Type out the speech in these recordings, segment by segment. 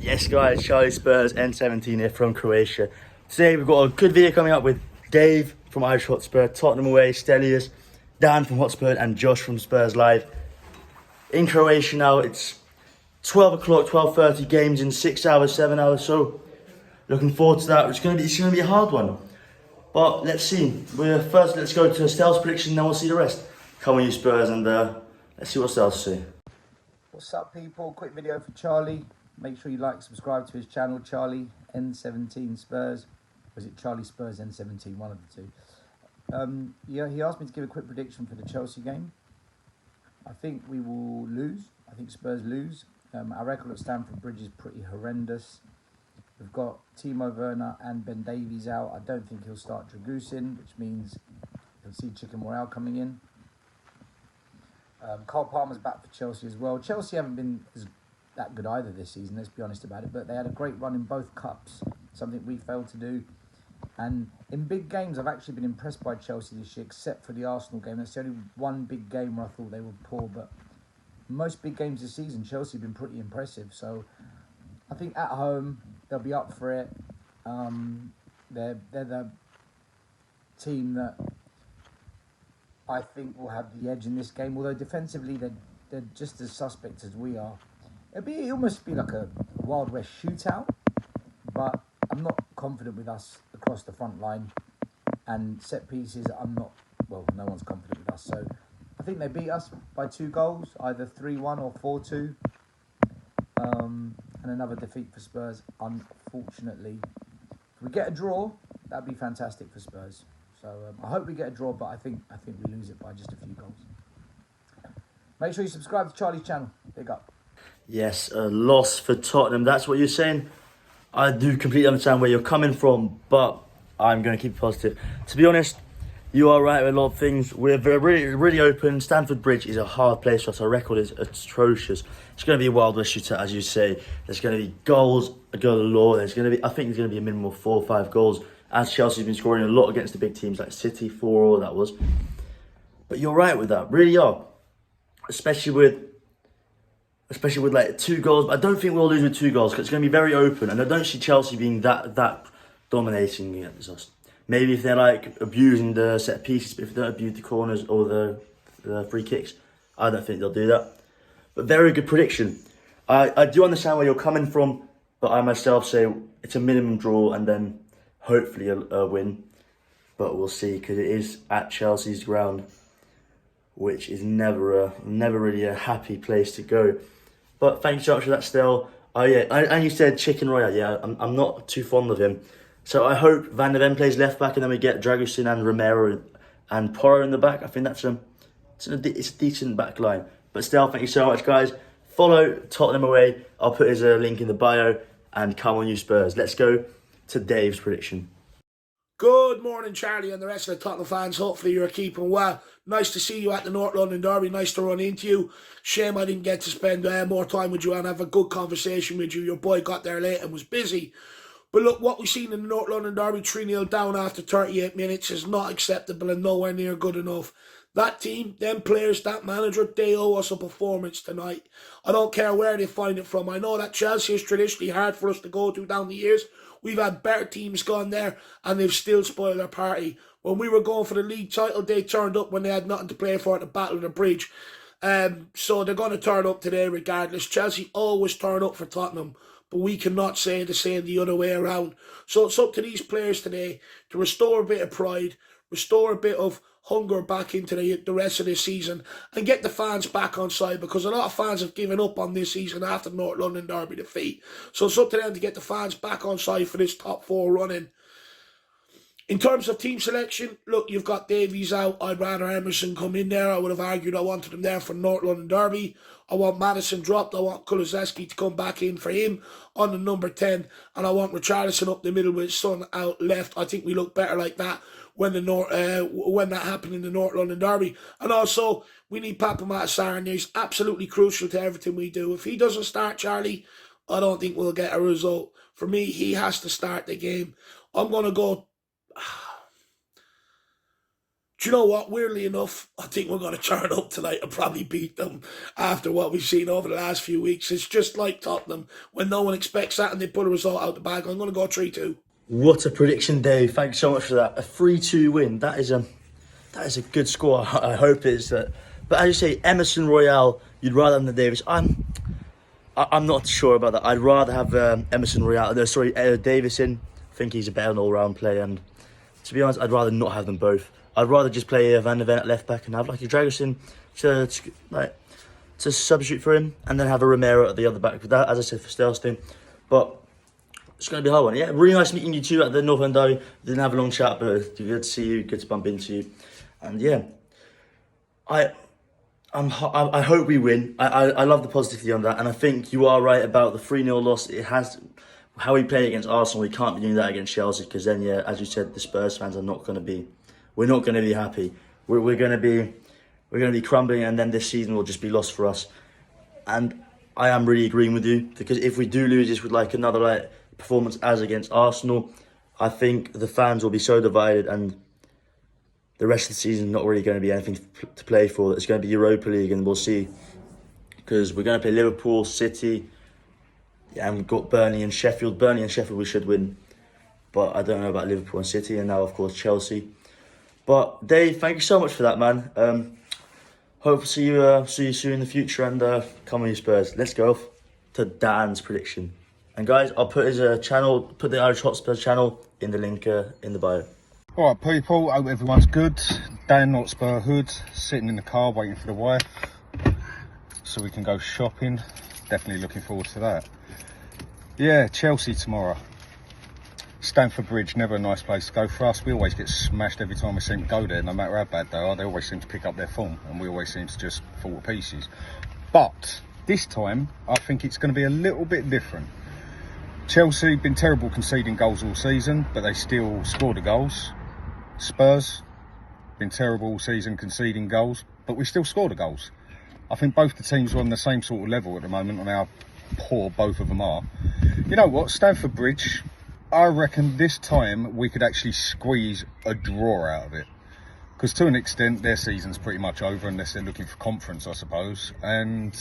Yes guys, Charlie Spurs N17 here from Croatia. Today we've got a good video coming up with Dave from Irish Hotspur, Tottenham away, Stelios, Dan from Hotspur and Josh from Spurs Live. In Croatia now, it's 12 o'clock, 12:30, games in 6 hours, 7 hours, so looking forward to that. It's gonna be a hard one. But let's see. Let's go to Stel's prediction, then we'll see the rest. Come on you Spurs and let's see what Stel's say. What's up people, quick video for Charlie. Make sure you like, subscribe to his channel, Charlie N17 Spurs. Or is it Charlie Spurs N17, one of the two. Yeah, he asked me to give a quick prediction for the Chelsea game. I think we will lose. I think Spurs lose. Our record at Stamford Bridge is pretty horrendous. We've got Timo Werner and Ben Davies out. I don't think he'll start Dragusin, which means you'll see Chicken Morale coming in. Cole Palmer's back for Chelsea as well. Chelsea haven't been that good either this season, let's be honest about it, but they had a great run in both cups, something we failed to do. And in big games, I've actually been impressed by Chelsea this year, except for the Arsenal game. That's the only one big game where I thought they were poor, but most big games this season, Chelsea have been pretty impressive. So I think at home, they'll be up for it. They're the team that I think will have the edge in this game, although defensively they're just as suspect as we are. It'll almost be like a Wild West shootout, but I'm not confident with us across the front line. And set pieces, no one's confident with us. So I think they beat us by 2 goals, either 3-1 or 4-2. And another defeat for Spurs, unfortunately. If we get a draw, that'd be fantastic for Spurs. So I hope we get a draw, but I think we lose it by just a few goals. Make sure you subscribe to Charlie's channel. Big up. Yes, a loss for Tottenham. That's what you're saying. I do completely understand where you're coming from, but I'm going to keep it positive. To be honest, you are right with a lot of things. We're really open. Stamford Bridge is a hard place for us. Our record is atrocious. It's going to be a Wild West shootout, as you say. There's going to be goals galore. I think there's going to be a minimum of 4 or 5 goals, as Chelsea's been scoring a lot against the big teams like City, 4-4 that was. But you're right with that, really are. Especially with like 2 goals. But I don't think we'll lose with 2 goals because it's going to be very open, and I don't see Chelsea being that dominating against us. Maybe if they're like abusing the set pieces, but if they don't abuse the corners or the free kicks, I don't think they'll do that. But very good prediction. I do understand where you're coming from, but I myself say it's a minimum draw and then hopefully a win. But we'll see, because it is at Chelsea's ground, which is never really a happy place to go. But thanks Josh for that still. Oh yeah, and you said Chicken Royale. Yeah, I'm not too fond of him. So I hope Van de Ven plays left back, and then we get Dragusin and Romero and Porro in the back. I think it's a decent back line. But still, thank you so much, guys. Follow Tottenham away. I'll put his link in the bio. And come on, you Spurs. Let's go to Dave's prediction. Good morning, Charlie, and the rest of the Tottenham fans. Hopefully you're keeping well. Nice to see you at the North London Derby. Nice to run into you. Shame I didn't get to spend more time with you and have a good conversation with you. Your boy got there late and was busy. But look, what we've seen in the North London Derby, 3-0 down after 38 minutes, is not acceptable and nowhere near good enough. That team, them players, that manager, they owe us a performance tonight. I don't care where they find it from. I know that Chelsea is traditionally hard for us to go to down the years. We've had better teams gone there and they've still spoiled our party. When we were going for the league title, they turned up when they had nothing to play for at the Battle of the Bridge. So they're going to turn up today regardless. Chelsea always turn up for Tottenham, but we cannot say the same the other way around. So it's up to these players today to restore a bit of pride, restore a bit of hunger back into the rest of this season, and get the fans back on side, because a lot of fans have given up on this season after the North London Derby defeat. So it's up to them to get the fans back on side for this top 4 running. In terms of team selection, look, you've got Davies out. I'd rather Emerson come in there. I would have argued I wanted him there for North London Derby. I want Maddison dropped. I want Kulusevski to come back in for him on the number 10. And I want Richarlison up the middle with Son out left. I think we look better like that when that happened in the North London Derby. And also, we need Papamat Sarr, and he's absolutely crucial to everything we do. If he doesn't start, Charlie, I don't think we'll get a result. For me, he has to start the game. I'm going to go Do you know what? Weirdly enough, I think we're going to turn up tonight and probably beat them after what we've seen over the last few weeks. It's just like Tottenham. When no one expects that and they put a result out the bag, I'm going to go 3-2. What a prediction, Dave. Thanks so much for that. A 3-2 win. That is a good score. I hope it is that. But as you say, Emerson Royale, you'd rather than Davis. I'm not sure about that. I'd rather have Emerson Royale. No, sorry, Davis in. I think he's a better all-round player. And to be honest, I'd rather not have them both. I'd rather just play Van der Ven at left back and have like a Dragusin to substitute for him, and then have a Romero at the other back. But that, as I said, for Stelstein. But it's going to be a hard one. Yeah, really nice meeting you two at the Northern Derby. Didn't have a long chat, but it's good to see you, good to bump into you. And yeah, I hope we win. I love the positivity on that, and I think you are right about the 3-0 loss. It has how we play against Arsenal. We can't be doing that against Chelsea, because then, yeah, as you said, the Spurs fans are not going to be. We're not going to be happy. We're going to be crumbling, and then this season will just be lost for us. And I am really agreeing with you, because if we do lose this with like another performance as against Arsenal, I think the fans will be so divided, and the rest of the season not really going to be anything to play for. It's going to be Europa League, and we'll see, because we're going to play Liverpool, City, and we've got Burnley and Sheffield. Burnley and Sheffield we should win, but I don't know about Liverpool and City, and now of course Chelsea. But Dave, thank you so much for that, man. Hope to see you soon in the future, and come on, you Spurs. Let's go off to Dan's prediction. And guys, I'll put his channel, put the Irish Hotspurs channel in the link in the bio. Alright people, hope everyone's good. Dan Hotspur Hood, sitting in the car waiting for the wife so we can go shopping. Definitely looking forward to that. Yeah, Chelsea tomorrow. Stamford Bridge, never a nice place to go for us. We always get smashed every time we seem to go there, no matter how bad they are. They always seem to pick up their form, and we always seem to just fall to pieces. But this time, I think it's going to be a little bit different. Chelsea been terrible conceding goals all season, but they still scored the goals. Spurs been terrible all season conceding goals, but we still scored the goals. I think both the teams are on the same sort of level at the moment on how poor both of them are. You know what, Stamford Bridge, I reckon this time we could actually squeeze a draw out of it. Because to an extent, their season's pretty much over unless they're looking for conference, I suppose. And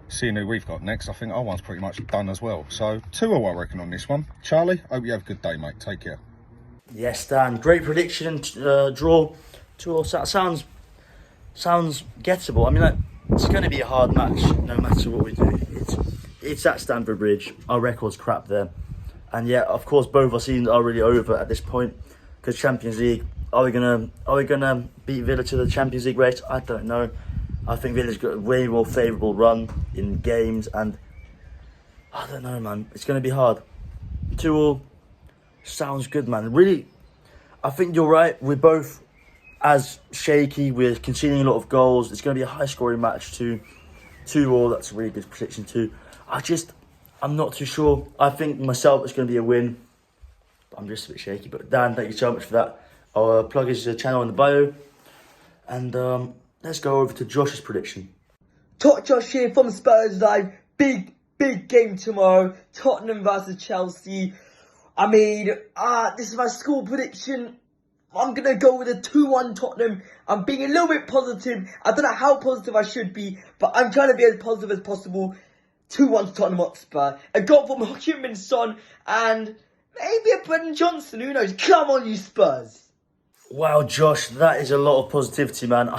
seeing who we've got next, I think our one's pretty much done as well. So 2-0, I reckon, on this one. Charlie, hope you have a good day, mate. Take care. Yes, Dan. Great prediction. Draw. 2-0 sounds gettable. I mean, it's going to be a hard match no matter what we do. It's at Stamford Bridge. Our record's crap there. And yeah, of course, both our seasons are really over at this point, because Champions League. Are we gonna beat Villa to the Champions League race? I don't know. I think Villa's got a way more favourable run in games, and I don't know, man. It's gonna be hard. 2-2 sounds good, man. Really, I think you're right. We're both as shaky. We're conceding a lot of goals. It's gonna be a high-scoring match too. 2-2. That's a really good prediction too. I'm not too sure. I think myself it's going to be a win. But I'm just a bit shaky. But Dan, thank you so much for that. I'll plug his channel in the bio. And let's go over to Josh's prediction. Josh here from Spurs Live. Big game tomorrow. Tottenham versus Chelsea. I mean, this is my score prediction. I'm going to go with a 2-1 Tottenham. I'm being a little bit positive. I don't know how positive I should be, but I'm trying to be as positive as possible. 2-1 to Tottenham Hotspur. A goal from Heung-min Son and maybe a Brennan Johnson. Who knows? Come on, you Spurs. Wow, Josh, that is a lot of positivity, man.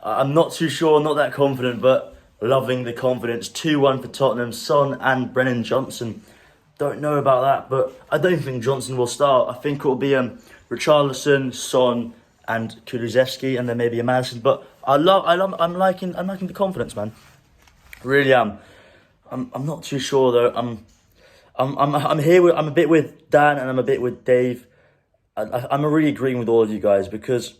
I'm not too sure, not that confident, but loving the confidence. 2-1 for Tottenham, Son and Brennan Johnson. Don't know about that, but I don't think Johnson will start. I think it will be Richarlison, Son and Kulusevski, and then maybe a Madison. But I'm liking the confidence, man. Really am. I'm not too sure though. I'm here. I'm a bit with Dan and I'm a bit with Dave. I'm really agreeing with all of you guys, because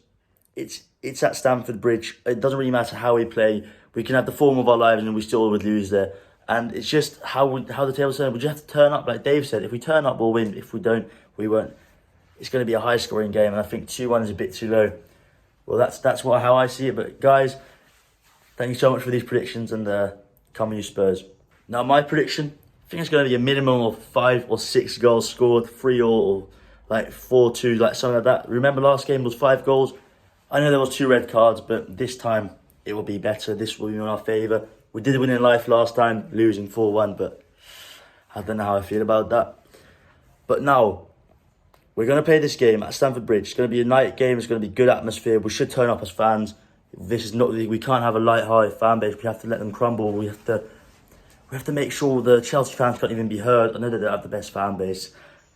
it's at Stamford Bridge. It doesn't really matter how we play. We can have the form of our lives and we still would lose there. And it's just how the table's turned. We just have to turn up, like Dave said. If we turn up, we'll win. If we don't, we won't. It's going to be a high-scoring game, and I think 2-1 is a bit too low. Well, that's how I see it. But guys, thank you so much for these predictions, and come on, you Spurs. Now, my prediction, I think it's going to be a minimum of 5 or 6 goals scored, 3 or like 4-2, like something like that. Remember last game was 5 goals. I know there was 2 red cards, but this time it will be better. This will be in our favour. We did win in life last time, losing 4-1, but I don't know how I feel about that. But now, we're going to play this game at Stamford Bridge. It's going to be a night game. It's going to be good atmosphere. We should turn up as fans. This is not. We can't have a light-hearted fan base. We have to let them crumble. We have to make sure the Chelsea fans can't even be heard. I know they don't have the best fan base,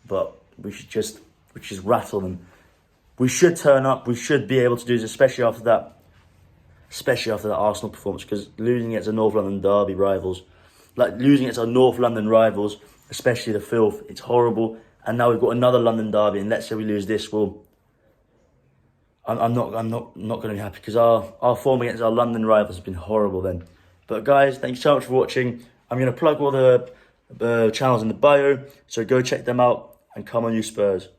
but we should just rattle them. We should turn up. We should be able to do this, especially after that Arsenal performance, because losing against the North London derby rivals, especially the Filth, it's horrible. And now we've got another London derby, and let's say we lose this, well, I'm not going to be happy, because our form against our London rivals has been horrible then. But guys, thank you so much for watching. I'm going to plug all the channels in the bio, so go check them out and come on you Spurs.